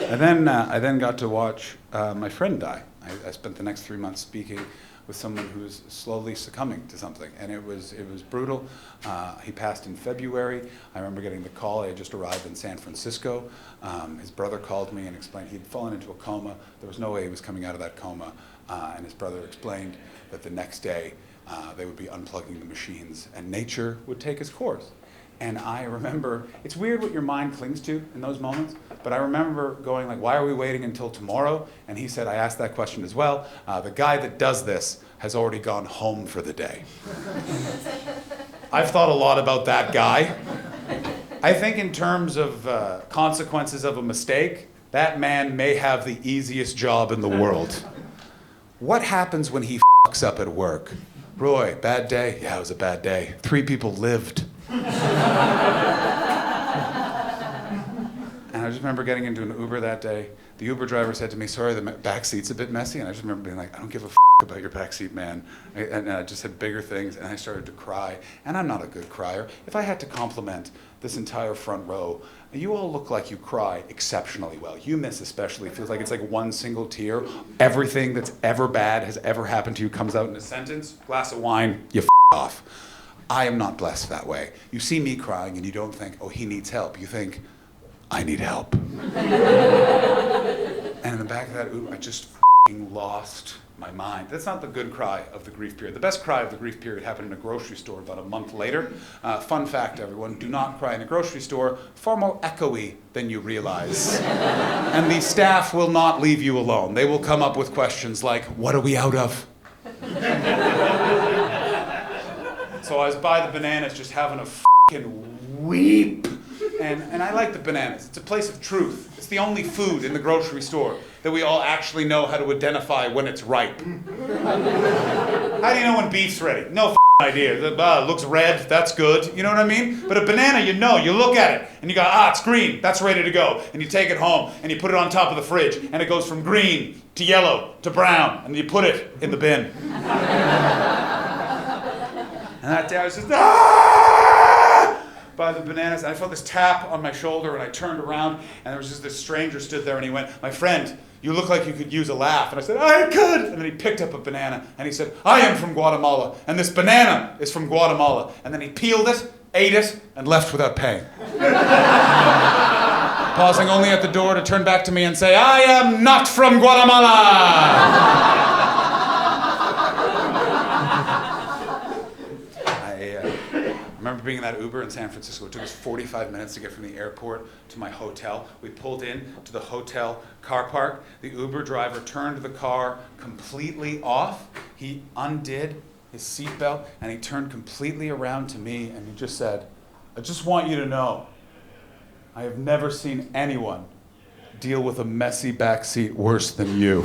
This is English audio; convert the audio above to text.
I then got to watch my friend die. I spent the next 3 months speaking with someone who was slowly succumbing to something, and it was brutal. He passed in February. I remember getting the call. I had just arrived in San Francisco. His brother called me and explained he'd fallen into a coma. There was no way he was coming out of that coma, and his brother explained that the next day they would be unplugging the machines and nature would take its course. And I remember, it's weird what your mind clings to in those moments, but I remember going like, why are we waiting until tomorrow? And he said, I asked that question as well. The guy that does this has already gone home for the day. I've thought a lot about that guy. I think in terms of consequences of a mistake, that man may have the easiest job in the world. What happens when he fucks up at work? Roy, bad day? Yeah, it was a bad day. 3 people lived. And I just remember getting into an Uber that day. The Uber driver said to me, sorry, the back seat's a bit messy. And I just remember being like, I don't give a about your back seat, man. And I just said bigger things, and I started to cry. And I'm not a good crier. If I had to compliment this entire front row, you all look like you cry exceptionally well. You miss especially. It feels like it's like one single tear. Everything that's ever bad has ever happened to you comes out in a sentence. Glass of wine, you off. I am not blessed that way. You see me crying and you don't think, oh, he needs help. You think, I need help. And in the back of that, I just lost my mind. That's not the good cry of the grief period. The best cry of the grief period happened in a grocery store about a month later. Fun fact, everyone, do not cry in a grocery store. Far more echoey than you realize. And the staff will not leave you alone. They will come up with questions like, what are we out of? So I was by the bananas just having a fucking weep. And I like the bananas. It's a place of truth. It's the only food in the grocery store that we all actually know how to identify when it's ripe. How do you know when beef's ready? No idea. It looks red, that's good. You know what I mean? But a banana, you know. You look at it and you go, it's green, that's ready to go. And you take it home and you put it on top of the fridge and it goes from green to yellow to brown and you put it in the bin. And that day I was just, by the bananas, and I felt this tap on my shoulder, and I turned around, and there was just this stranger stood there, and he went, my friend, you look like you could use a laugh. And I said, I could! And then he picked up a banana, and he said, I am from Guatemala, and this banana is from Guatemala. And then he peeled it, ate it, and left without paying. Pausing only at the door to turn back to me and say, I am not from Guatemala! I remember being in that Uber in San Francisco. It took us 45 minutes to get from the airport to my hotel. We pulled in to the hotel car park. The Uber driver turned the car completely off. He undid his seatbelt and he turned completely around to me and he just said, I just want you to know, I have never seen anyone deal with a messy back seat worse than you.